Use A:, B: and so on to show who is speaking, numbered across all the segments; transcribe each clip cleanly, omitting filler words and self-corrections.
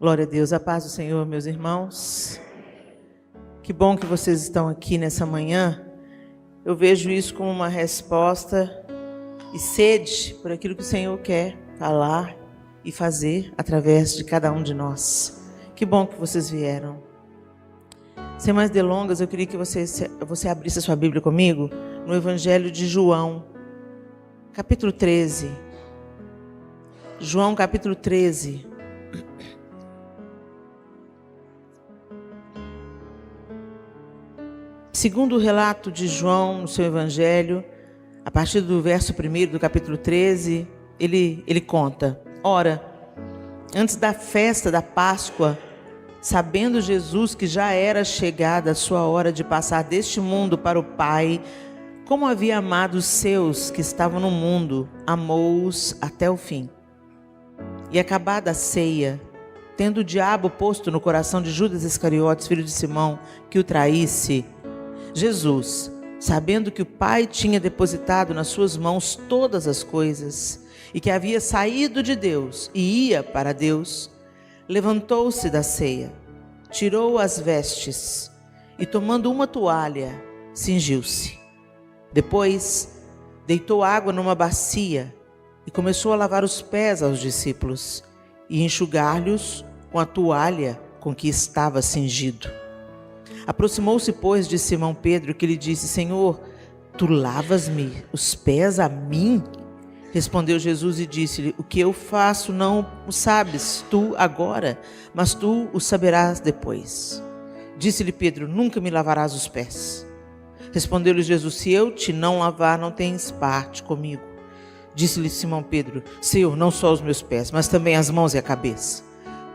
A: Glória a Deus, a paz do Senhor, meus irmãos. Que bom que vocês estão aqui nessa manhã. Eu vejo isso como uma resposta e sede por aquilo que o Senhor quer falar e fazer através de cada um de nós. Que bom que vocês vieram. Sem mais delongas, eu queria que você abrisse a sua Bíblia comigo no Evangelho de João, capítulo 13. João, capítulo 13. Segundo o relato de João no seu Evangelho, a partir do verso 1 do capítulo 13, ele conta: Ora, antes da festa da Páscoa, sabendo Jesus que já era chegada a sua hora de passar deste mundo para o Pai, como havia amado os seus que estavam no mundo, amou-os até o fim. E acabada a ceia, tendo o diabo posto no coração de Judas Iscariotes, filho de Simão, que o traísse, Jesus, sabendo que o Pai tinha depositado nas suas mãos todas as coisas, e que havia saído de Deus e ia para Deus, levantou-se da ceia, tirou as vestes e, tomando uma toalha, cingiu-se. Depois, deitou água numa bacia e começou a lavar os pés aos discípulos e enxugar-lhes com a toalha com que estava cingido. Aproximou-se, pois, de Simão Pedro, que lhe disse: Senhor, tu lavas-me os pés a mim? Respondeu Jesus e disse-lhe: O que eu faço não o sabes tu agora, mas tu o saberás depois. Disse-lhe Pedro: Nunca me lavarás os pés. Respondeu-lhe Jesus: Se eu te não lavar, não tens parte comigo. Disse-lhe Simão Pedro: Senhor, não só os meus pés, mas também as mãos e a cabeça.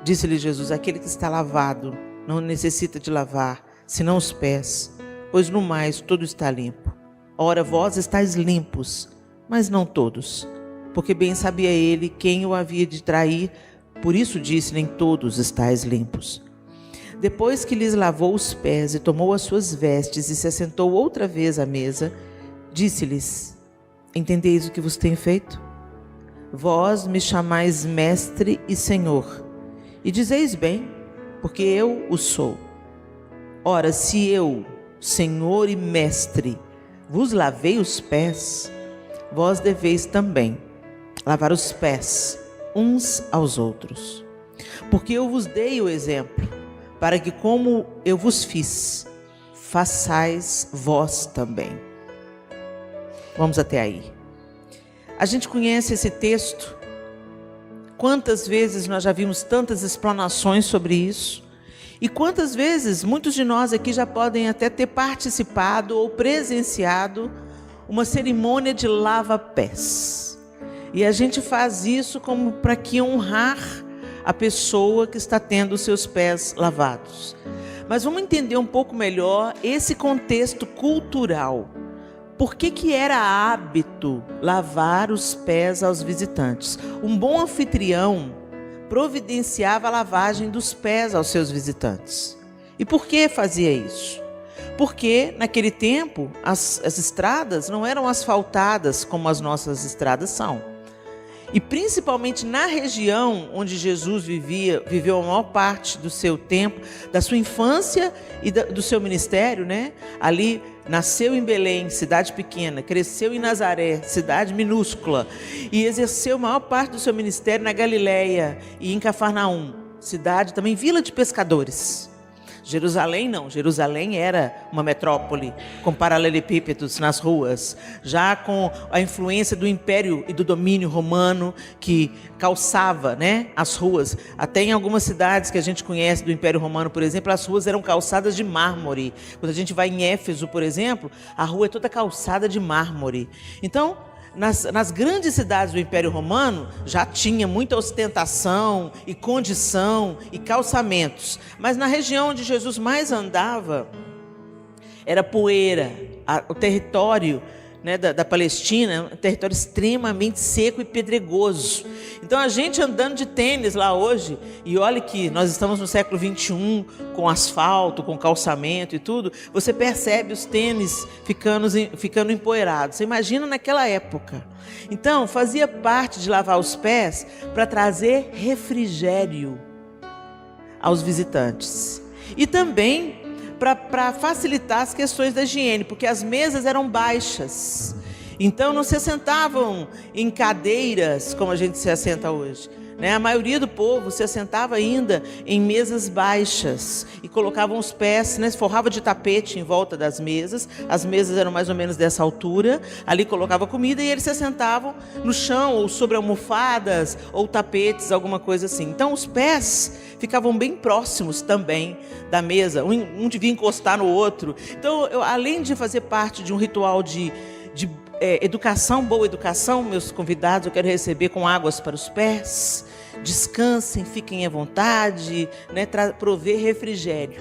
A: Disse-lhe Jesus: Aquele que está lavado não necessita de lavar, senão os pés, pois no mais todo está limpo. Ora, vós estáis limpos, mas não todos, porque bem sabia ele quem o havia de trair, por isso disse: nem todos estáis limpos. Depois que lhes lavou os pés e tomou as suas vestes e se assentou outra vez à mesa, disse-lhes: Entendeis o que vos tenho feito? Vós me chamais mestre e senhor, e dizeis bem, porque eu o sou. Ora, se eu, senhor e mestre, vos lavei os pés, vós deveis também lavar os pés uns aos outros. Porque eu vos dei o exemplo, para que como eu vos fiz, façais vós também. Vamos até aí. A gente conhece esse texto. Quantas vezes nós já vimos tantas explanações sobre isso? E quantas vezes muitos de nós aqui já podem até ter participado ou presenciado uma cerimônia de lava-pés. E a gente faz isso como para que honrar a pessoa que está tendo os seus pés lavados. Mas vamos entender um pouco melhor esse contexto cultural. Por que era hábito lavar os pés aos visitantes? Um bom anfitrião providenciava a lavagem dos pés aos seus visitantes. E por que fazia isso? Porque naquele tempo as estradas não eram asfaltadas como as nossas estradas são. E principalmente na região onde Jesus viveu a maior parte do seu tempo, da sua infância e do seu ministério, né? Ali nasceu em Belém, cidade pequena, cresceu em Nazaré, cidade minúscula, e exerceu a maior parte do seu ministério na Galileia e em Cafarnaum, cidade também vila de pescadores. Jerusalém não, Jerusalém era uma metrópole com paralelepípedos nas ruas, já com a influência do império e do domínio romano que calçava, né, as ruas. Até em algumas cidades que a gente conhece do Império Romano, por exemplo, as ruas eram calçadas de mármore. Quando a gente vai em Éfeso, por exemplo, a rua é toda calçada de mármore. Então, nas grandes cidades do Império Romano já tinha muita ostentação e condição e calçamentos, mas na região onde Jesus mais andava era poeira. O território, né, da Palestina, um território extremamente seco e pedregoso. Então a gente andando de tênis lá hoje, e olha que nós estamos no século 21, com asfalto, com calçamento e tudo, você percebe os tênis ficando empoeirados. Você imagina naquela época. Então fazia parte de lavar os pés para trazer refrigério. aos visitantes. E também para facilitar as questões da higiene, porque as mesas eram baixas. Então não se assentavam em cadeiras como a gente se assenta hoje. A maioria do povo se assentava ainda em mesas baixas e colocavam os pés, forrava de tapete em volta das mesas. As mesas eram mais ou menos dessa altura. Ali colocava comida e eles se assentavam no chão ou sobre almofadas ou tapetes, alguma coisa assim. Então os pés ficavam bem próximos também da mesa. Um devia encostar no outro. Então, além de fazer parte de um ritual de educação, boa educação, meus convidados eu quero receber com águas para os pés, descansem, fiquem à vontade, prover refrigério.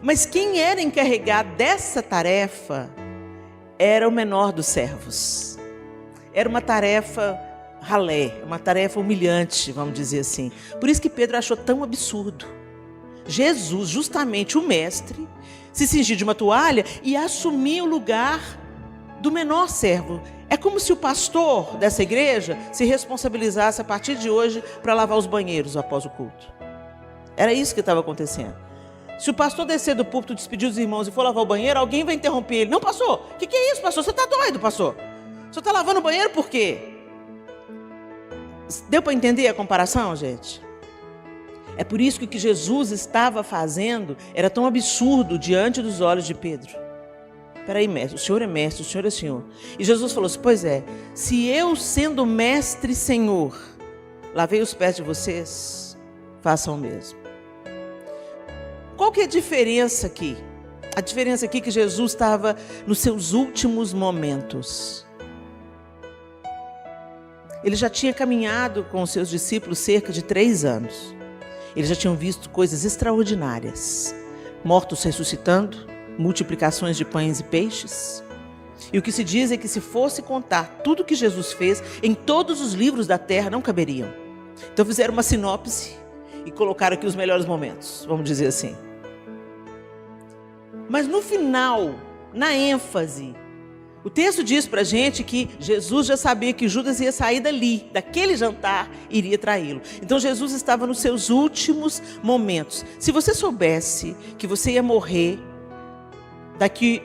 A: Mas quem era encarregado dessa tarefa era o menor dos servos. Era uma tarefa ralé, uma tarefa humilhante, vamos dizer assim. Por isso que Pedro achou tão absurdo Jesus, justamente o mestre, se cingir de uma toalha e assumir o lugar do menor servo. É como se o pastor dessa igreja se responsabilizasse a partir de hoje para lavar os banheiros após o culto. Era isso que estava acontecendo. Se o pastor descer do púlpito, despedir os irmãos e for lavar o banheiro, alguém vai interromper ele. Não, pastor, o que é isso, pastor? Você está doido, pastor? O senhor está lavando o banheiro por quê? Deu para entender a comparação, gente? É por isso que o que Jesus estava fazendo era tão absurdo diante dos olhos de Pedro. Peraí, mestre, o senhor é mestre, o senhor é senhor. E Jesus falou assim, pois é, se eu sendo mestre e senhor, lavei os pés de vocês, façam o mesmo. Qual que é a diferença aqui? A diferença aqui é que Jesus estava nos seus últimos momentos. Ele já tinha caminhado com os seus discípulos cerca de 3 anos. Eles já tinham visto coisas extraordinárias. Mortos ressuscitando, multiplicações de pães e peixes. E o que se diz é que se fosse contar tudo que Jesus fez, em todos os livros da terra não caberiam. Então fizeram uma sinopse e colocaram aqui os melhores momentos, vamos dizer assim. Mas no final, na ênfase, o texto diz pra gente que Jesus já sabia que Judas ia sair dali, daquele jantar, iria traí-lo. Então Jesus estava nos seus últimos momentos. Se você soubesse que você ia morrer daqui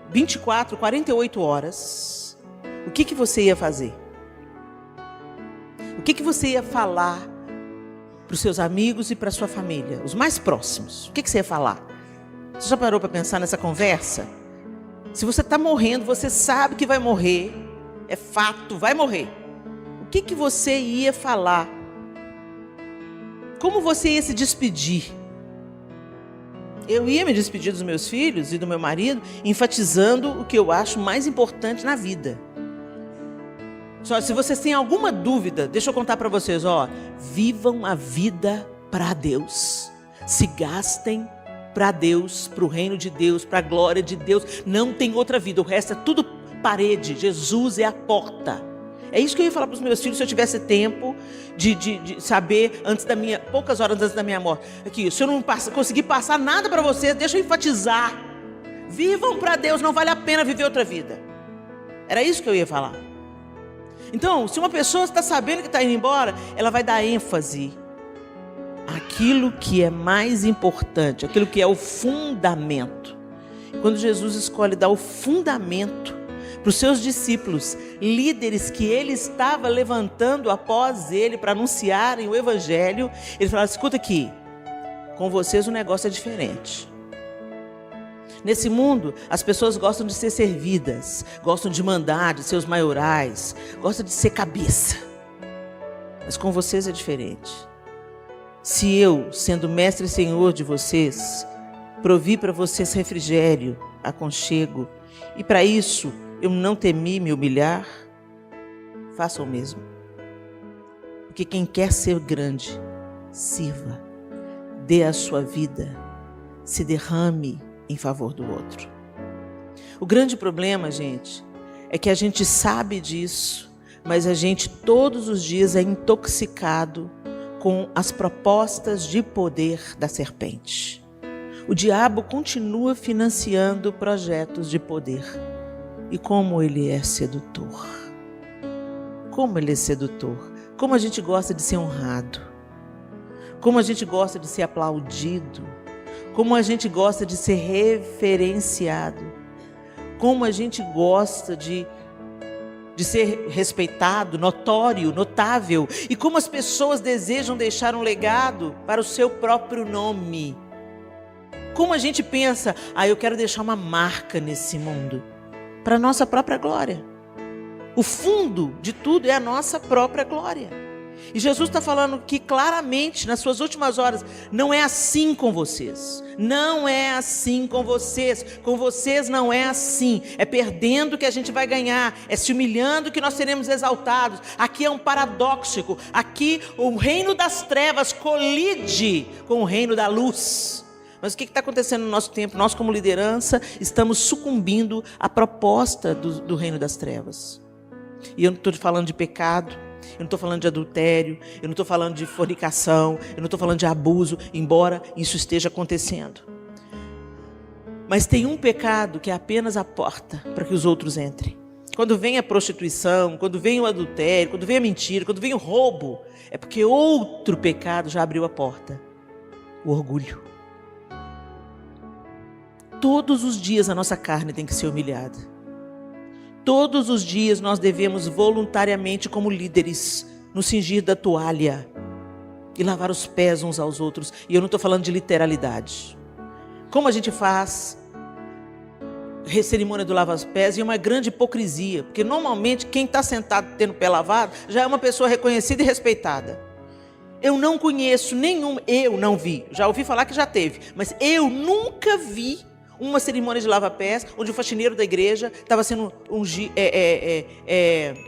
A: 24, 48 horas, o que você ia fazer? O que você ia falar para os seus amigos e para a sua família, os mais próximos? O que você ia falar? Você já parou para pensar nessa conversa? Se você está morrendo, você sabe que vai morrer, é fato, vai morrer. O que você ia falar? Como você ia se despedir? Eu ia me despedir dos meus filhos e do meu marido, enfatizando o que eu acho mais importante na vida. Só se vocês têm alguma dúvida, deixa eu contar para vocês, vivam a vida para Deus. Se gastem para Deus, para o reino de Deus, para a glória de Deus. Não tem outra vida, o resto é tudo parede. Jesus é a porta. É isso que eu ia falar para os meus filhos se eu tivesse tempo de saber poucas horas antes da minha morte. Aqui, se eu não conseguir passar nada para vocês, deixa eu enfatizar. Vivam para Deus, não vale a pena viver outra vida. Era isso que eu ia falar. Então, se uma pessoa está sabendo que está indo embora, ela vai dar ênfase àquilo que é mais importante, aquilo que é o fundamento. Quando Jesus escolhe dar o fundamento para os seus discípulos, líderes que ele estava levantando após ele para anunciarem o evangelho, ele fala, escuta aqui, com vocês o negócio é diferente. Nesse mundo, as pessoas gostam de ser servidas, gostam de mandar, de ser os maiorais, gostam de ser cabeça. Mas com vocês é diferente. Se eu, sendo mestre e senhor de vocês, provi para vocês refrigério, aconchego, e para isso eu não temi me humilhar, façam o mesmo. Porque quem quer ser grande, sirva, dê a sua vida, se derrame em favor do outro. O grande problema, gente, é que a gente sabe disso, mas a gente todos os dias é intoxicado com as propostas de poder da serpente. O diabo continua financiando projetos de poder. E como ele é sedutor. Como ele é sedutor. Como a gente gosta de ser honrado. Como a gente gosta de ser aplaudido. Como a gente gosta de ser reverenciado. Como a gente gosta de ser respeitado, notório, notável. E como as pessoas desejam deixar um legado para o seu próprio nome. Como a gente pensa, eu quero deixar uma marca nesse mundo, para a nossa própria glória. O fundo de tudo é a nossa própria glória. E Jesus está falando que claramente, nas suas últimas horas, não é assim com vocês. Não é assim com vocês. Com vocês não é assim. É perdendo que a gente vai ganhar. É se humilhando que nós seremos exaltados. Aqui é um paradoxo. Aqui o reino das trevas colide com o reino da luz. Mas o que está acontecendo no nosso tempo? Nós, como liderança, estamos sucumbindo à proposta do reino das trevas. E eu não estou falando de pecado, eu não estou falando de adultério, eu não estou falando de fornicação, eu não estou falando de abuso, embora isso esteja acontecendo. Mas tem um pecado que é apenas a porta para que os outros entrem. Quando vem a prostituição, quando vem o adultério, quando vem a mentira, quando vem o roubo, é porque outro pecado já abriu a porta. O orgulho. Todos os dias a nossa carne tem que ser humilhada. Todos os dias nós devemos voluntariamente, como líderes, nos cingir da toalha e lavar os pés uns aos outros. E eu não estou falando de literalidade. Como a gente faz cerimônia do lava-pés, e é uma grande hipocrisia, porque normalmente quem está sentado tendo o pé lavado já é uma pessoa reconhecida e respeitada. Eu não conheço nenhum, eu não vi, já ouvi falar que já teve, mas eu nunca vi uma cerimônia de lava-pés onde o faxineiro da igreja estava sendo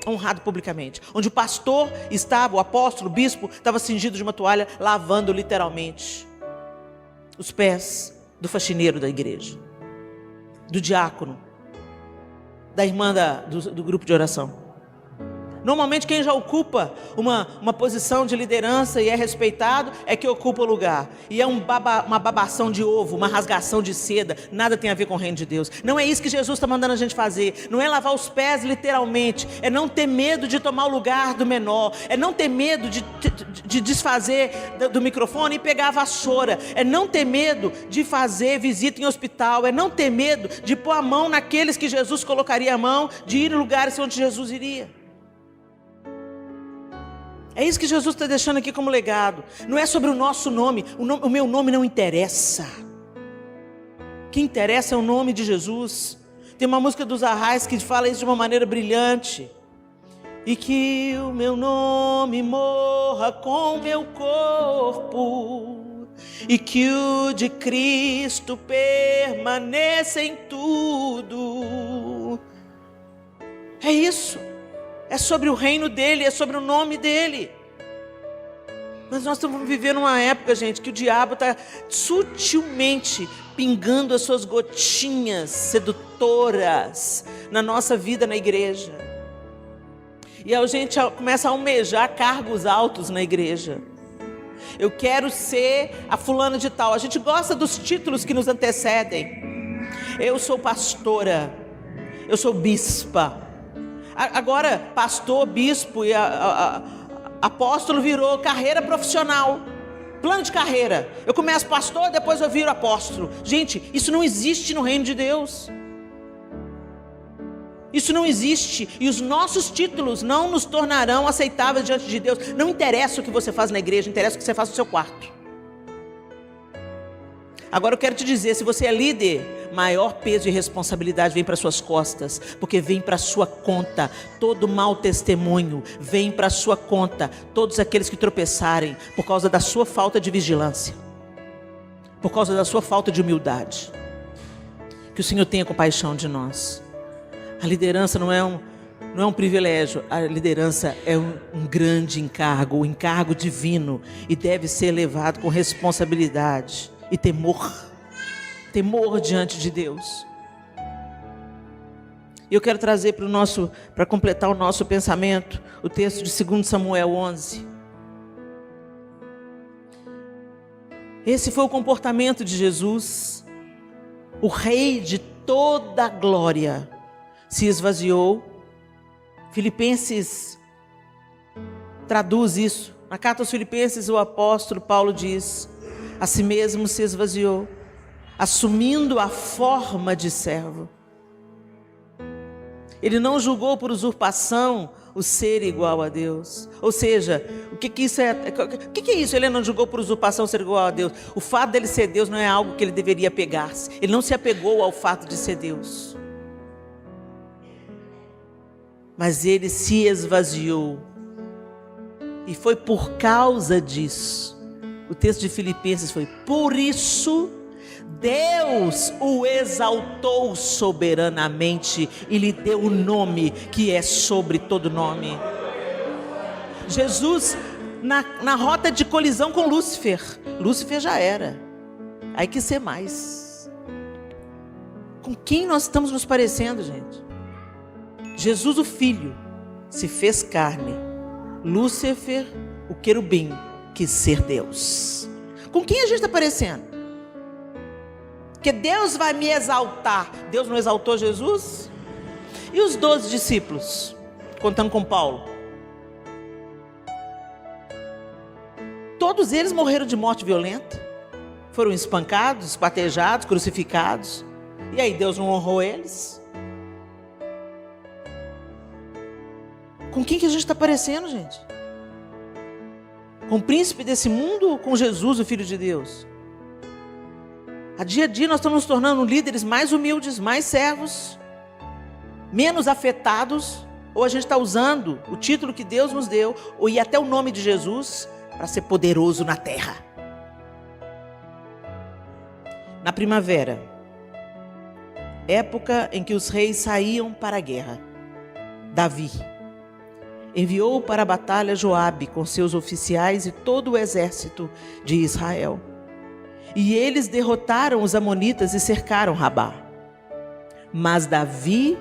A: honrado publicamente. Onde o pastor estava, o apóstolo, o bispo, estava cingido de uma toalha, lavando literalmente os pés do faxineiro da igreja, do diácono, da irmã do grupo de oração. Normalmente quem já ocupa uma posição de liderança e é respeitado é que ocupa o lugar. E é uma babação de ovo, uma rasgação de seda. Nada tem a ver com o reino de Deus. Não é isso que Jesus está mandando a gente fazer. Não é lavar os pés literalmente. É não ter medo de tomar o lugar do menor. É não ter medo de desfazer do microfone e pegar a vassoura. É não ter medo de fazer visita em hospital. É não ter medo de pôr a mão naqueles que Jesus colocaria a mão, de ir em lugares onde Jesus iria. É isso que Jesus está deixando aqui como legado. Não é sobre o nosso nome. O meu nome não interessa. O que interessa é o nome de Jesus. Tem uma música dos Arraias que fala isso de uma maneira brilhante. E que o meu nome morra com o meu corpo, e que o de Cristo permaneça em tudo. É isso. É sobre o reino dele, é sobre o nome dele. Mas nós estamos vivendo uma época, gente, que o diabo está sutilmente pingando as suas gotinhas sedutoras na nossa vida na igreja. E a gente começa a almejar cargos altos na igreja. Eu quero ser a fulana de tal. A gente gosta dos títulos que nos antecedem. Eu sou pastora, eu sou bispa. Agora, pastor, bispo e apóstolo virou carreira profissional, plano de carreira. Eu começo pastor, depois eu viro apóstolo. Gente, isso não existe no reino de Deus. Isso não existe. E os nossos títulos não nos tornarão aceitáveis diante de Deus. Não interessa o que você faz na igreja, interessa o que você faz no seu quarto. Agora eu quero te dizer, se você é líder, maior peso e responsabilidade vem para suas costas, porque vem para sua conta todo mau testemunho, vem para sua conta todos aqueles que tropeçarem por causa da sua falta de vigilância, por causa da sua falta de humildade. Que o Senhor tenha compaixão de nós. A liderança não é um privilégio, a liderança é um grande encargo, um encargo divino, e deve ser levado com responsabilidade e temor diante de Deus. E eu quero trazer para completar o nosso pensamento, o texto de 2 Samuel 11. Esse foi o comportamento de Jesus. O rei de toda a glória se esvaziou. Filipenses traduz isso. Na carta aos Filipenses, o apóstolo Paulo diz: a si mesmo se esvaziou, assumindo a forma de servo. Ele não julgou por usurpação o ser igual a Deus. Ou seja, o que isso é? O que é isso? Ele não julgou por usurpação ser igual a Deus. O fato dele ser Deus não é algo que ele deveria apegar-se. Ele não se apegou ao fato de ser Deus. Mas ele se esvaziou. E foi por causa disso. O texto de Filipenses foi: por isso Deus o exaltou soberanamente e lhe deu o nome que é sobre todo nome. Jesus, na rota de colisão com Lúcifer, Lúcifer já era. Aí que ser mais. Com quem nós estamos nos parecendo, gente? Jesus, o Filho, se fez carne. Lúcifer, o querubim, quis ser Deus. Com quem a gente está parecendo? Porque Deus vai me exaltar. Deus não exaltou Jesus? E os 12 discípulos, contando com Paulo? Todos eles morreram de morte violenta. Foram espancados, esquartejados, crucificados. E aí Deus não honrou eles? Com quem que a gente está parecendo, gente? Com o príncipe desse mundo ou com Jesus, o Filho de Deus? A dia nós estamos nos tornando líderes mais humildes, mais servos, menos afetados, ou a gente está usando o título que Deus nos deu, ou e até o nome de Jesus, para ser poderoso na terra. Na primavera, época em que os reis saíam para a guerra, Davi enviou para a batalha Joabe com seus oficiais e todo o exército de Israel. E eles derrotaram os amonitas e cercaram Rabá. Mas Davi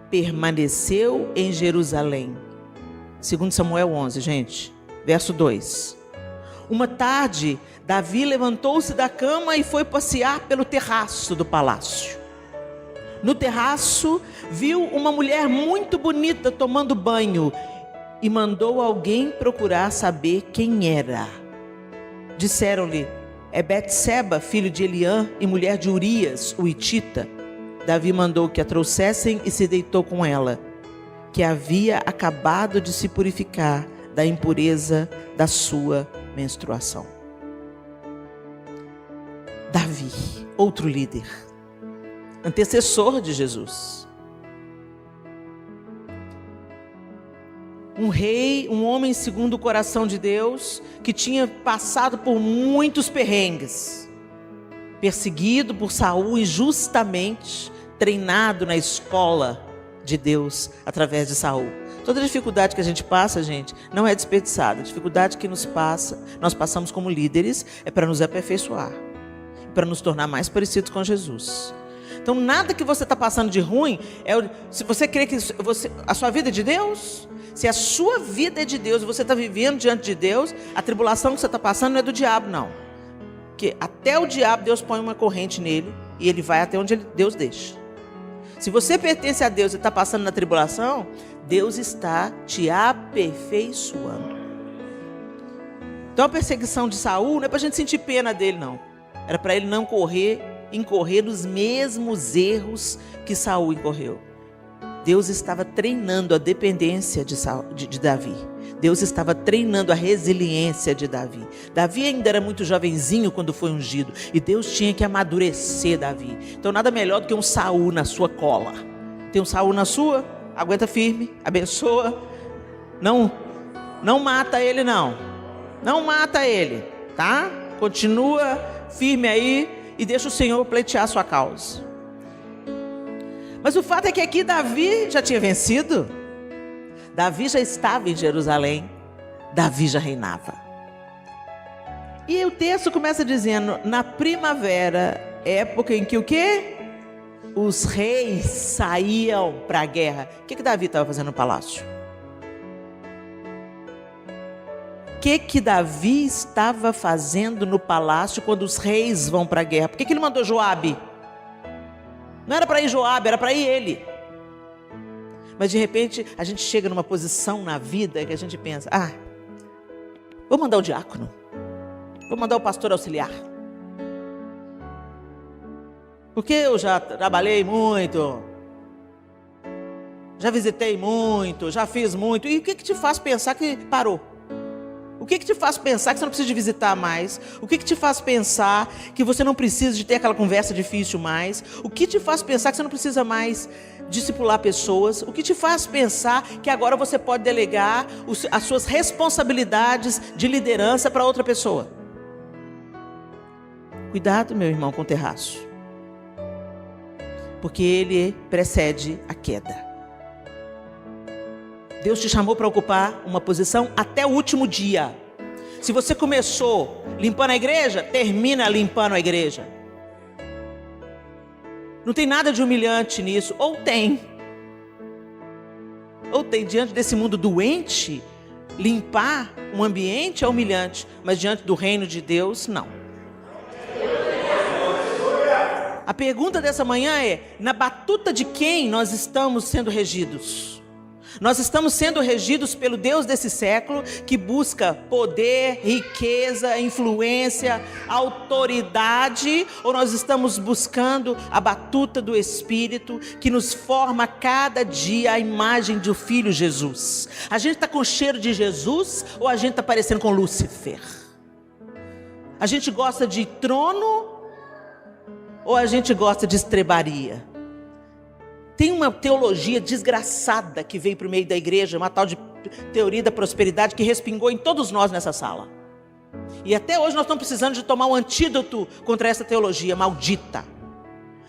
A: permaneceu em Jerusalém. 2 Samuel 11, gente, verso 2. Uma tarde, Davi levantou-se da cama e foi passear pelo terraço do palácio. No terraço, viu uma mulher muito bonita tomando banho e mandou alguém procurar saber quem era. Disseram-lhe: é Betseba, filho de Eliã e mulher de Urias, o hitita. Davi mandou que a trouxessem e se deitou com ela, que havia acabado de se purificar da impureza da sua menstruação. Davi, outro líder, antecessor de Jesus. Um rei, um homem segundo o coração de Deus, que tinha passado por muitos perrengues, perseguido por Saul injustamente, treinado na escola de Deus através de Saul. Toda dificuldade que a gente passa, gente, não é desperdiçada. A dificuldade que nós passamos como líderes, é para nos aperfeiçoar, para nos tornar mais parecidos com Jesus. Então nada que você está passando de ruim, se você crê que a sua vida é de Deus, se a sua vida é de Deus e você está vivendo diante de Deus, a tribulação que você está passando não é do diabo, não. Porque até o diabo, Deus põe uma corrente nele e ele vai até onde Deus deixa. Se você pertence a Deus e está passando na tribulação, Deus está te aperfeiçoando. Então a perseguição de Saul não é para a gente sentir pena dele, não. Era para ele não incorrer nos mesmos erros que Saul incorreu. Deus estava treinando a dependência de Davi. Deus estava treinando a resiliência de Davi. Davi ainda era muito jovenzinho quando foi ungido. E Deus tinha que amadurecer Davi. Então nada melhor do que um Saul na sua cola. Tem um Saul na sua? Aguenta firme, abençoa. Não mata ele, não. Não mata ele, tá? Continua firme aí e deixa o Senhor pleitear a sua causa. Mas o fato é que aqui Davi já tinha vencido. Davi já estava em Jerusalém. Davi já reinava. E o texto começa dizendo: na primavera, época em que o quê? Os reis saíam para a guerra. O que Davi estava fazendo no palácio? O que Davi estava fazendo no palácio quando os reis vão para a guerra? Por que ele mandou Joabe? Não era para ir Joabe, era para ir ele. Mas de repente a gente chega numa posição na vida que a gente pensa: Vou mandar o diácono. Vou mandar o pastor auxiliar. Porque eu já trabalhei muito. Já visitei muito, já fiz muito. E o que te faz pensar que parou? O que te faz pensar que você não precisa de visitar mais? O que te faz pensar que você não precisa de ter aquela conversa difícil mais? O que te faz pensar que você não precisa mais discipular pessoas? O que te faz pensar que agora você pode delegar as suas responsabilidades de liderança para outra pessoa? Cuidado, meu irmão, com o terraço. Porque ele precede a queda. Deus te chamou para ocupar uma posição até o último dia. Se você começou limpando a igreja, termina limpando a igreja. Não tem nada de humilhante nisso. Ou tem, diante desse mundo doente, limpar um ambiente é humilhante. Mas diante do reino de Deus, não. A pergunta dessa manhã é: na batuta de quem nós estamos sendo regidos? Nós estamos sendo regidos pelo Deus desse século, que busca poder, riqueza, influência, autoridade, ou nós estamos buscando a batuta do Espírito, que nos forma cada dia a imagem do Filho Jesus? A gente está com cheiro de Jesus, ou a gente está parecendo com Lúcifer? A gente gosta de trono, ou a gente gosta de estrebaria? Tem uma teologia desgraçada que veio para o meio da igreja, uma tal de teoria da prosperidade, que respingou em todos nós nessa sala. E até hoje nós estamos precisando de tomar um antídoto contra essa teologia maldita.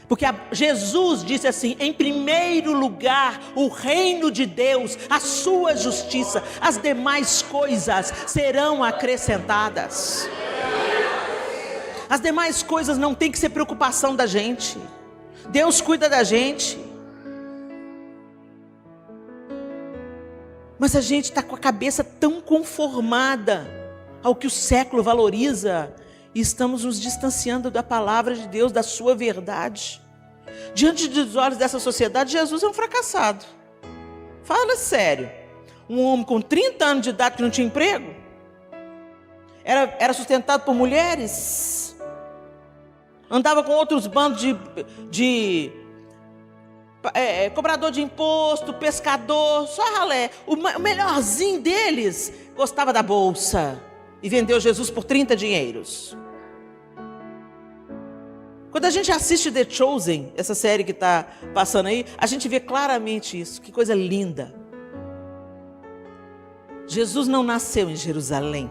A: Porque Jesus disse assim: em primeiro lugar, o reino de Deus, a sua justiça, as demais coisas serão acrescentadas. As demais coisas não tem que ser preocupação da gente. Deus cuida da gente. Mas a gente está com a cabeça tão conformada ao que o século valoriza, e estamos nos distanciando da palavra de Deus, da sua verdade. Diante dos olhos dessa sociedade, Jesus é um fracassado. Fala sério. Um homem com 30 anos de idade que não tinha emprego, era sustentado por mulheres, andava com outros bandos de cobrador de imposto, pescador, só ralé. O melhorzinho deles gostava da bolsa e vendeu Jesus por 30 dinheiros. Quando a gente assiste The Chosen, essa série que está passando aí, a gente vê claramente isso. Que coisa linda. Jesus não nasceu em Jerusalém.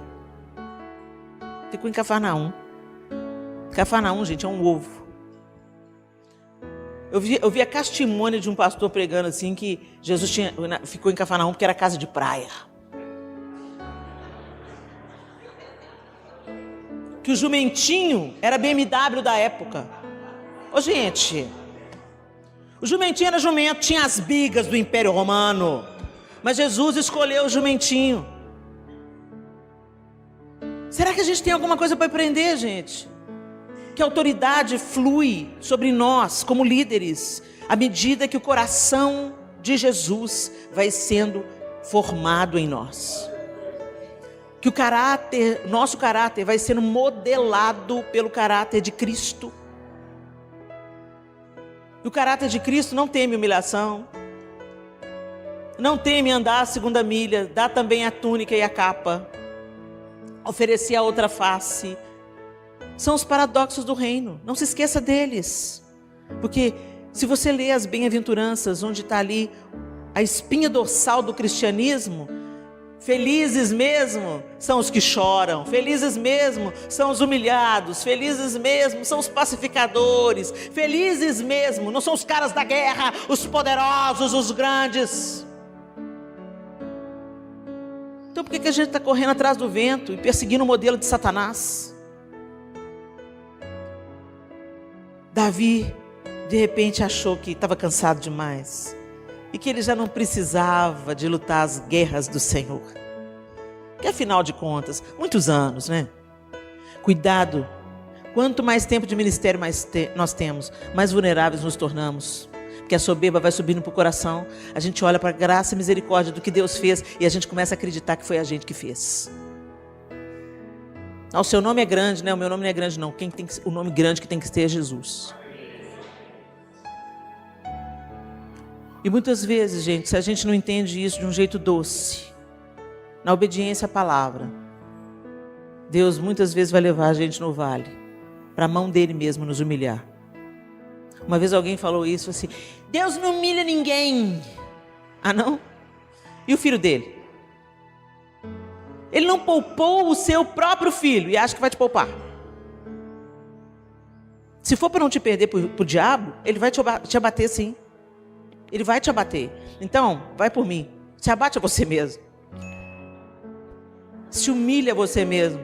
A: Ficou em Cafarnaum. Cafarnaum, gente, é um ovo. Eu vi a testemunha de um pastor pregando assim, que Jesus ficou em Cafarnaum porque era casa de praia. Que o jumentinho era BMW da época. Ô gente, o jumentinho era jumento, tinha as bigas do Império Romano, mas Jesus escolheu o jumentinho. Será que a gente tem alguma coisa para aprender, gente? Que a autoridade flui sobre nós como líderes, à medida que o coração de Jesus vai sendo formado em nós. Que nosso caráter vai sendo modelado pelo caráter de Cristo. E o caráter de Cristo não teme humilhação, não teme andar a segunda milha, dá também a túnica e a capa, oferecer a outra face. São os paradoxos do reino, não se esqueça deles. Porque se você lê as bem-aventuranças, onde está ali a espinha dorsal do cristianismo, felizes mesmo são os que choram, felizes mesmo são os humilhados, felizes mesmo são os pacificadores, felizes mesmo não são os caras da guerra, os poderosos, os grandes. Então por que a gente está correndo atrás do vento e perseguindo o modelo de Satanás? Davi, de repente, achou que estava cansado demais e que ele já não precisava de lutar as guerras do Senhor. Que afinal de contas, muitos anos, né? Cuidado, quanto mais tempo de ministério nós temos, mais vulneráveis nos tornamos. Porque a soberba vai subindo para o coração, a gente olha para a graça e misericórdia do que Deus fez e a gente começa a acreditar que foi a gente que fez. O seu nome é grande, né? O meu nome não é grande, não. O nome grande que tem que ter é Jesus. E muitas vezes, gente, se a gente não entende isso de um jeito doce, na obediência à palavra, Deus muitas vezes vai levar a gente no vale, para a mão dele mesmo nos humilhar. Uma vez alguém falou isso assim: Deus não humilha ninguém. Ah, não? E o filho dele? Ele não poupou o seu próprio filho e acha que vai te poupar. Se for para não te perder para o diabo, ele vai te abater sim. Ele vai te abater. Então, vai por mim. Se abate a você mesmo. Se humilha a você mesmo.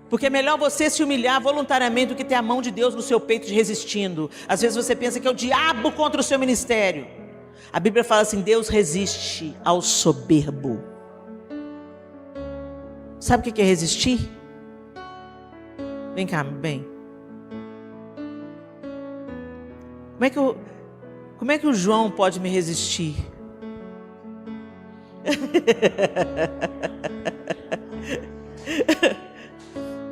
A: Porque é melhor você se humilhar voluntariamente do que ter a mão de Deus no seu peito te resistindo. Às vezes você pensa que é o diabo contra o seu ministério. A Bíblia fala assim: Deus resiste ao soberbo. Sabe o que é resistir? Vem cá, bem. Como é que o João pode me resistir?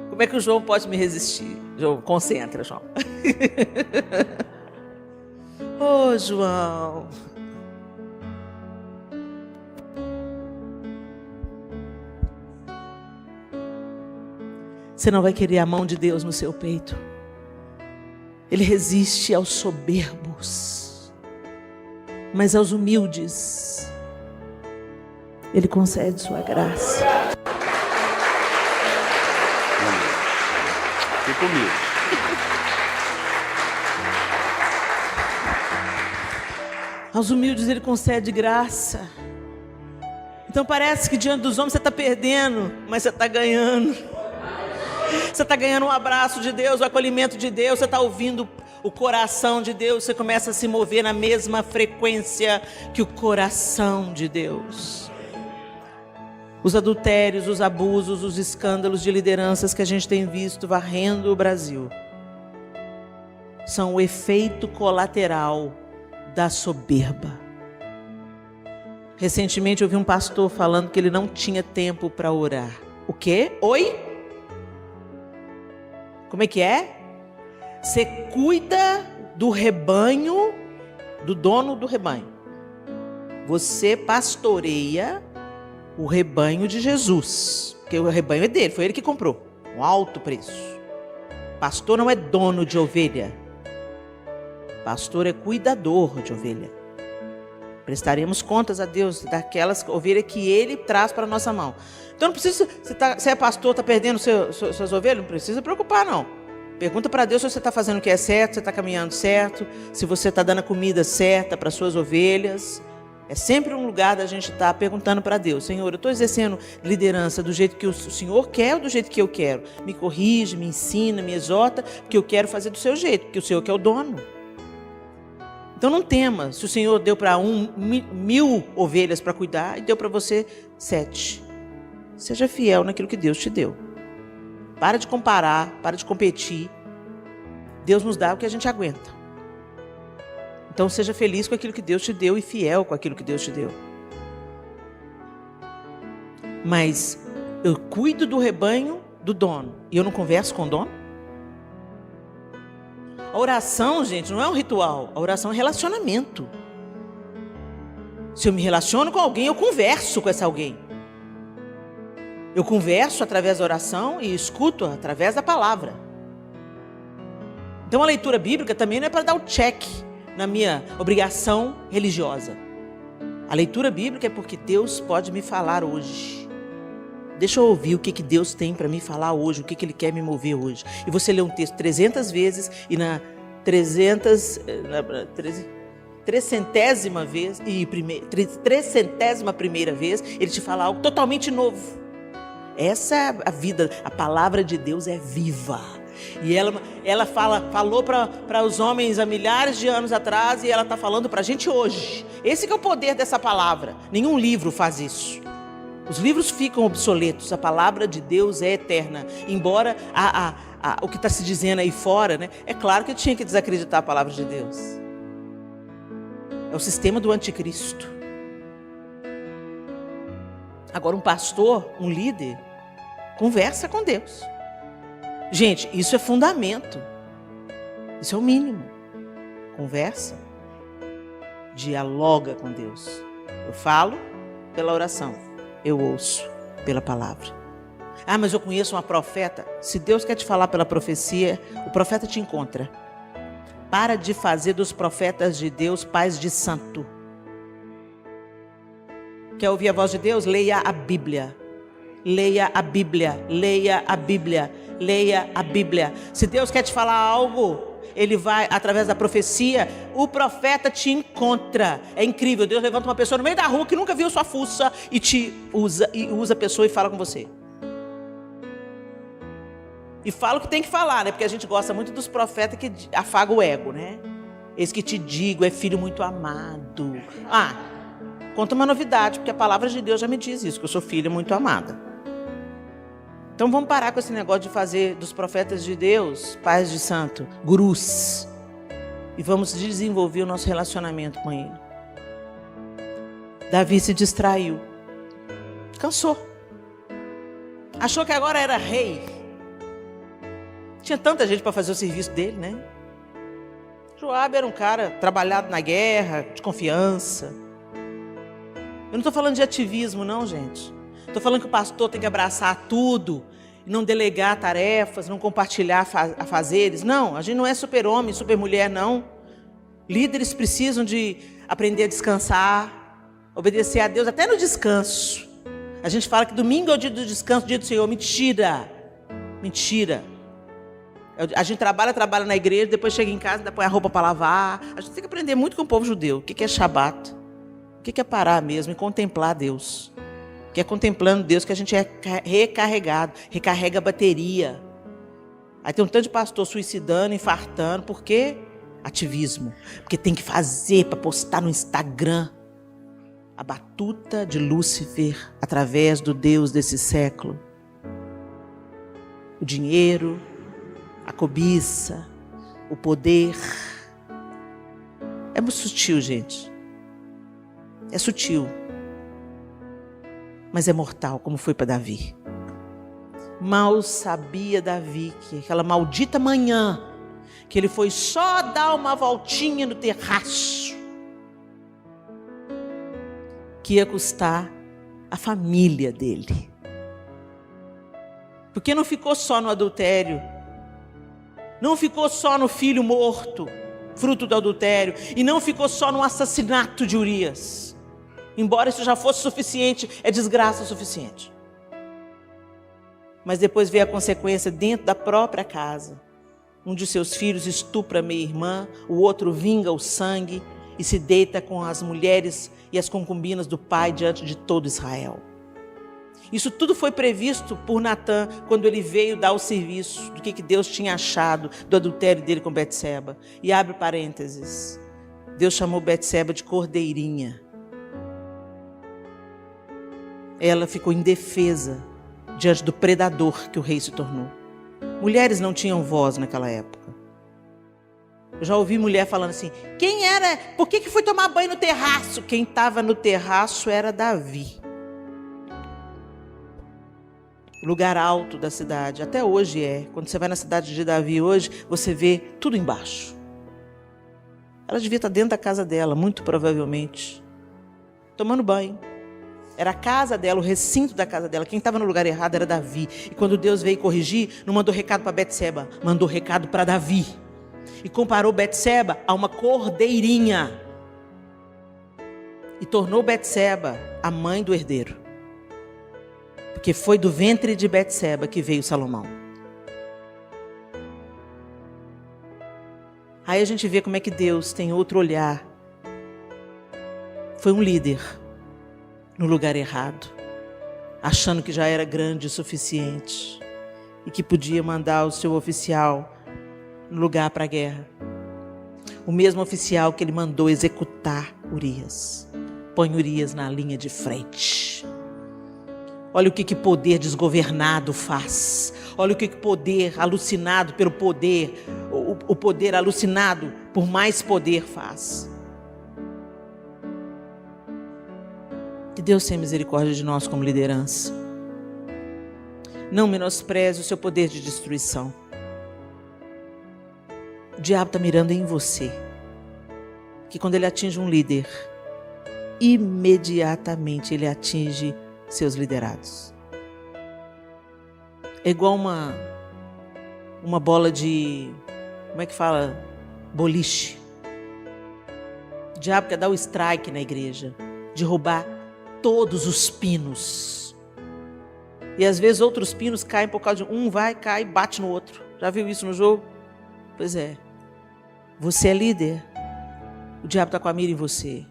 A: Como é que o João pode me resistir? João, concentra, João. Ô, João. Você não vai querer a mão de Deus no seu peito. Ele resiste aos soberbos, mas aos humildes Ele concede sua graça.
B: Fique comigo.
A: Aos humildes Ele concede graça. Então parece que diante dos homens você está perdendo, mas você está ganhando. Você está ganhando um abraço de Deus, o acolhimento de Deus. Você está ouvindo o coração de Deus. Você começa a se mover na mesma frequência que o coração de Deus. Os adultérios, os abusos, os escândalos de lideranças que a gente tem visto varrendo o Brasil são o efeito colateral da soberba. Recentemente eu vi um pastor falando que ele não tinha tempo para orar. O quê? Oi? Como é que é? Você cuida do rebanho, do dono do rebanho. Você pastoreia o rebanho de Jesus, porque o rebanho é dele, foi ele que comprou, um alto preço. Pastor não é dono de ovelha. Pastor é cuidador de ovelha. Prestaremos contas a Deus daquelas ovelhas que Ele traz para a nossa mão. Então não precisa, você é pastor, está perdendo suas ovelhas, não precisa preocupar não. Pergunta para Deus se você está fazendo o que é certo, se você está caminhando certo, se você está dando a comida certa para suas ovelhas. É sempre um lugar da gente estar perguntando para Deus: Senhor, eu estou exercendo liderança do jeito que o Senhor quer ou do jeito que eu quero? Me corrige, me ensina, me exorta, porque eu quero fazer do seu jeito, porque o Senhor que é o dono. Então não tema, se o Senhor deu para 1.000 ovelhas para cuidar e deu para você 7. Seja fiel naquilo que Deus te deu. Para de comparar, para de competir. Deus nos dá o que a gente aguenta. Então seja feliz com aquilo que Deus te deu e fiel com aquilo que Deus te deu. Mas eu cuido do rebanho do dono e eu não converso com o dono? A oração, gente, não é um ritual. A oração é relacionamento. Se eu me relaciono com alguém, eu converso com esse alguém. Eu converso através da oração e escuto através da palavra. Então a leitura bíblica também não é para dar o check na minha obrigação religiosa. A leitura bíblica é porque Deus pode me falar hoje. Deixa eu ouvir o que Deus tem para me falar hoje, o que Ele quer me mover hoje. E você lê um texto 300 vezes e na 300ª vez, Ele te fala algo totalmente novo. Essa é a vida, a palavra de Deus é viva. E ela falou para os homens há milhares de anos atrás e ela está falando para a gente hoje. Esse que é o poder dessa palavra. Nenhum livro faz isso. Os livros ficam obsoletos, a palavra de Deus é eterna. Embora o que está se dizendo aí fora, né? É claro que eu tinha que desacreditar a palavra de Deus. É o sistema do anticristo. Agora um pastor, um líder, Conversa com Deus. Gente, isso é fundamento. Isso é o mínimo. Conversa. Dialoga com Deus. Eu falo pela oração. Eu ouço pela palavra. Ah, mas eu conheço uma profeta. Se Deus quer te falar pela profecia, o profeta te encontra. Para de fazer dos profetas de Deus pais de santo. Quer ouvir a voz de Deus? Leia a Bíblia. Leia a Bíblia. Leia a Bíblia. Leia a Bíblia. Se Deus quer te falar algo, Ele vai, através da profecia, o profeta te encontra. É incrível, Deus levanta uma pessoa no meio da rua que nunca viu sua fuça e te usa a pessoa e fala com você. E fala o que tem que falar, né? Porque a gente gosta muito dos profetas que afagam o ego, né? Eis que te digo, é filho muito amado. Conta uma novidade, porque a palavra de Deus já me diz isso, que eu sou filha muito amada. Então vamos parar com esse negócio de fazer dos profetas de Deus, pais de santo, gurus. E vamos desenvolver o nosso relacionamento com ele. Davi se distraiu. Cansou. Achou que agora era rei. Tinha tanta gente para fazer o serviço dele, né? Joabe era um cara trabalhado na guerra, de confiança. Eu não estou falando de ativismo, não, gente. Estou falando que o pastor tem que abraçar tudo, e não delegar tarefas, não compartilhar afazeres. Não, a gente não é super-homem, super-mulher, não. Líderes precisam de aprender a descansar, obedecer a Deus até no descanso. A gente fala que domingo é o dia do descanso, o dia do Senhor. Mentira. Mentira. A gente trabalha na igreja, depois chega em casa, ainda põe a roupa para lavar. A gente tem que aprender muito com o povo judeu. O que é Shabat? O que é parar mesmo e contemplar Deus? Que é contemplando Deus que a gente é recarregado, recarrega a bateria. Aí tem um tanto de pastor suicidando, infartando. Por quê? Ativismo. Porque tem que fazer para postar no Instagram. A batuta de Lúcifer através do Deus desse século. O dinheiro, a cobiça, o poder. É muito sutil, gente. É sutil. Mas é mortal, como foi para Davi. Mal sabia Davi que aquela maldita manhã, que ele foi só dar uma voltinha no terraço, que ia custar a família dele. Porque não ficou só no adultério, não ficou só no filho morto, fruto do adultério, e não ficou só no assassinato de Urias. Embora isso já fosse suficiente, é desgraça suficiente. Mas depois veio a consequência dentro da própria casa. Um de seus filhos estupra meia-irmã, o outro vinga o sangue e se deita com as mulheres e as concubinas do pai diante de todo Israel. Isso tudo foi previsto por Natã quando ele veio dar o serviço do que Deus tinha achado do adultério dele com Betseba. E abre parênteses. Deus chamou Betseba de cordeirinha. Ela ficou indefesa diante do predador que o rei se tornou. Mulheres não tinham voz naquela época. Eu já ouvi mulher falando assim, quem era? Por que foi tomar banho no terraço? Quem estava no terraço era Davi. Lugar alto da cidade, até hoje é. Quando você vai na cidade de Davi hoje, você vê tudo embaixo. Ela devia estar dentro da casa dela, muito provavelmente, tomando banho. Era a casa dela, o recinto da casa dela. Quem estava no lugar errado era Davi. E quando Deus veio corrigir, não mandou recado para Betseba, mandou recado para Davi. E comparou Betseba a uma cordeirinha. E tornou Betseba a mãe do herdeiro. Porque foi do ventre de Betseba que veio Salomão. Aí a gente vê como é que Deus tem outro olhar. Foi um líder no lugar errado, achando que já era grande o suficiente e que podia mandar o seu oficial no lugar para a guerra. O mesmo oficial que ele mandou executar Urias. Põe Urias na linha de frente. Olha o que poder desgovernado faz. Olha o que poder alucinado pelo poder, o poder alucinado por mais poder faz. Que Deus tenha misericórdia de nós como liderança. Não menospreze o seu poder de destruição. O diabo está mirando em você. Que quando ele atinge um líder, imediatamente ele atinge seus liderados. É igual uma bola de, como é que fala? Boliche. O diabo quer dar o strike na igreja, derrubar todos os pinos. E às vezes outros pinos caem por causa de um vai, cai e bate no outro. Já viu isso no jogo? Pois é. Você é líder. O diabo está com a mira em você.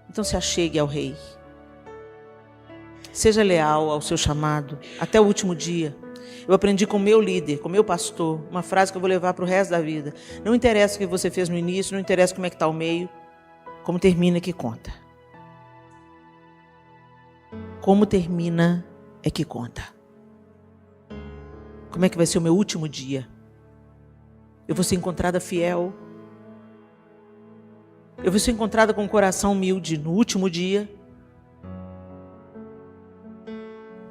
A: Então se achegue ao rei. Seja leal ao seu chamado até o último dia. Eu aprendi com o meu líder, com o meu pastor, uma frase que eu vou levar para o resto da vida. Não interessa o que você fez no início, não interessa como é que está o meio, como termina é que conta. Como termina é que conta. Como é que vai ser o meu último dia? Eu vou ser encontrada fiel. Eu vou ser encontrada com um coração humilde no último dia.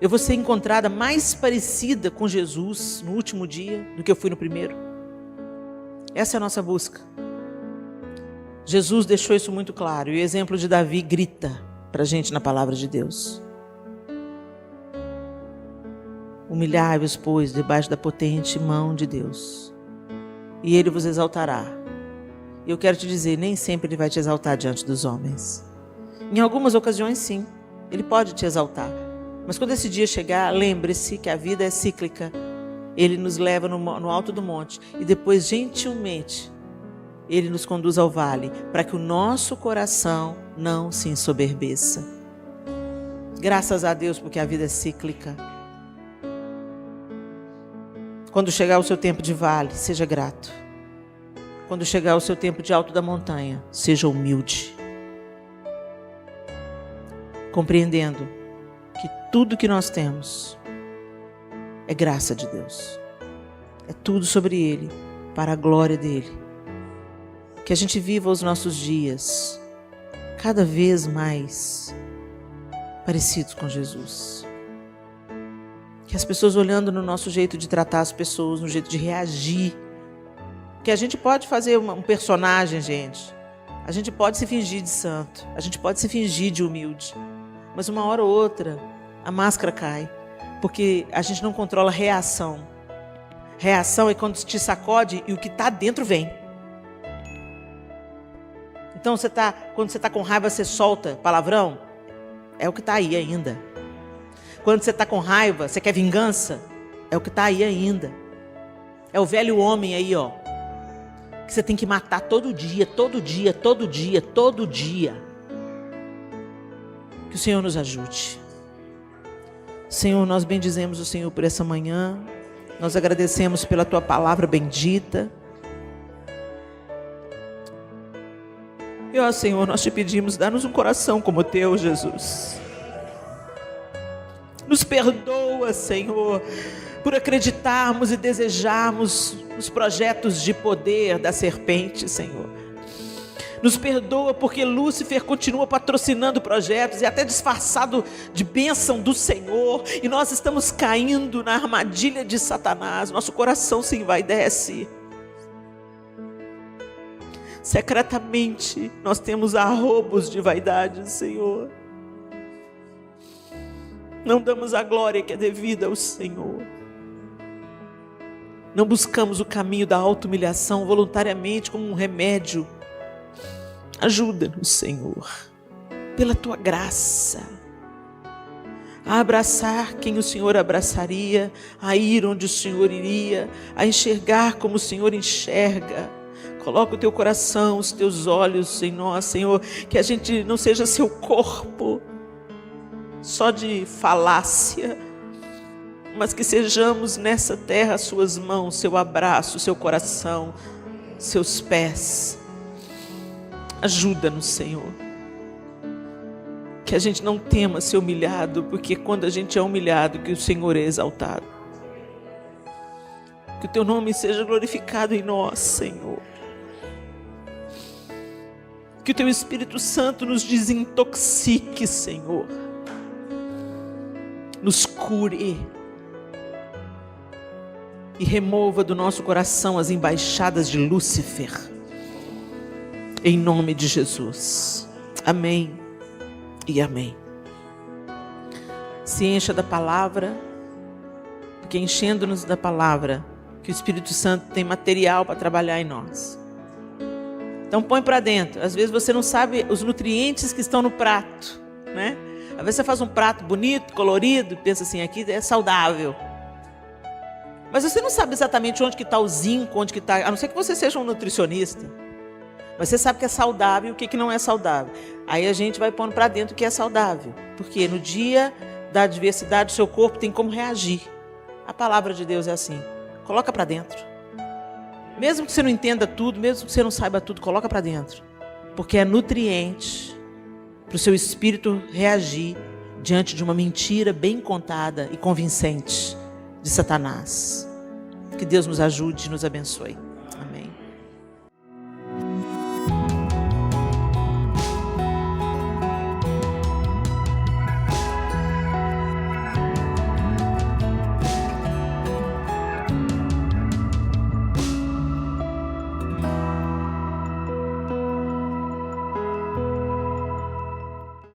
A: Eu vou ser encontrada mais parecida com Jesus no último dia do que eu fui no primeiro. Essa é a nossa busca. Jesus deixou isso muito claro. E o exemplo de Davi grita para a gente na palavra de Deus. Humilhai-vos, pois, debaixo da potente mão de Deus, e Ele vos exaltará. E eu quero te dizer, nem sempre Ele vai te exaltar diante dos homens. Em algumas ocasiões, sim, Ele pode te exaltar. Mas quando esse dia chegar, lembre-se que a vida é cíclica. Ele nos leva no alto do monte e depois, gentilmente, Ele nos conduz ao vale para que o nosso coração não se ensoberbeça. Graças a Deus, porque a vida é cíclica. Quando chegar o seu tempo de vale, seja grato. Quando chegar o seu tempo de alto da montanha, seja humilde. Compreendendo que tudo que nós temos é graça de Deus. É tudo sobre Ele, para a glória dEle. Que a gente viva os nossos dias cada vez mais parecidos com Jesus. Que as pessoas olhando no nosso jeito de tratar as pessoas, no jeito de reagir. Que a gente pode fazer um personagem, gente. A gente pode se fingir de santo. A gente pode se fingir de humilde. Mas uma hora ou outra, a máscara cai. Porque a gente não controla a reação. Reação é quando te sacode e o que está dentro vem. Então, quando você está com raiva, você solta palavrão? É o que está aí ainda. Quando você está com raiva, você quer vingança? É o que está aí ainda. É o velho homem aí, ó. Que você tem que matar todo dia, todo dia, todo dia, todo dia. Que o Senhor nos ajude. Senhor, nós bendizemos o Senhor por essa manhã. Nós agradecemos pela Tua palavra bendita. E ó Senhor, nós te pedimos, dá-nos um coração como o Teu, Jesus. Nos perdoa, Senhor, por acreditarmos e desejarmos os projetos de poder da serpente, Senhor. Nos perdoa porque Lúcifer continua patrocinando projetos e até disfarçado de bênção do Senhor. E nós estamos caindo na armadilha de Satanás. Nosso coração se envaidece. Secretamente nós temos arrobos de vaidade, Senhor. Não damos a glória que é devida ao Senhor. Não buscamos o caminho da auto-humilhação voluntariamente como um remédio. Ajuda-nos, Senhor, pela Tua graça, a abraçar quem o Senhor abraçaria, a ir onde o Senhor iria, a enxergar como o Senhor enxerga. Coloca o Teu coração, os Teus olhos em nós, Senhor, que a gente não seja Seu corpo, só de falácia, mas que sejamos nessa terra Suas mãos, Seu abraço, Seu coração, Seus pés. Ajuda-nos, Senhor. Que a gente não tema ser humilhado, porque quando a gente é humilhado, que o Senhor é exaltado. Que o Teu nome seja glorificado em nós, Senhor. Que o Teu Espírito Santo nos desintoxique, Senhor. Nos cure, e remova do nosso coração as embaixadas de Lúcifer. Em nome de Jesus. Amém e amém. Se encha da palavra, porque enchendo-nos da palavra, que o Espírito Santo tem material para trabalhar em nós. Então põe para dentro. Às vezes você não sabe os nutrientes que estão no prato, né? Às vezes você faz um prato bonito, colorido, pensa assim, aqui é saudável. Mas você não sabe exatamente onde que está o zinco, onde que está, a não ser que você seja um nutricionista. Mas você sabe que é saudável e o que não é saudável. Aí a gente vai pondo para dentro o que é saudável. Porque no dia da adversidade, o seu corpo tem como reagir. A palavra de Deus é assim. Coloca para dentro. Mesmo que você não entenda tudo, mesmo que você não saiba tudo, coloca para dentro. Porque é nutriente para o seu espírito reagir diante de uma mentira bem contada e convincente de Satanás. Que Deus nos ajude e nos abençoe.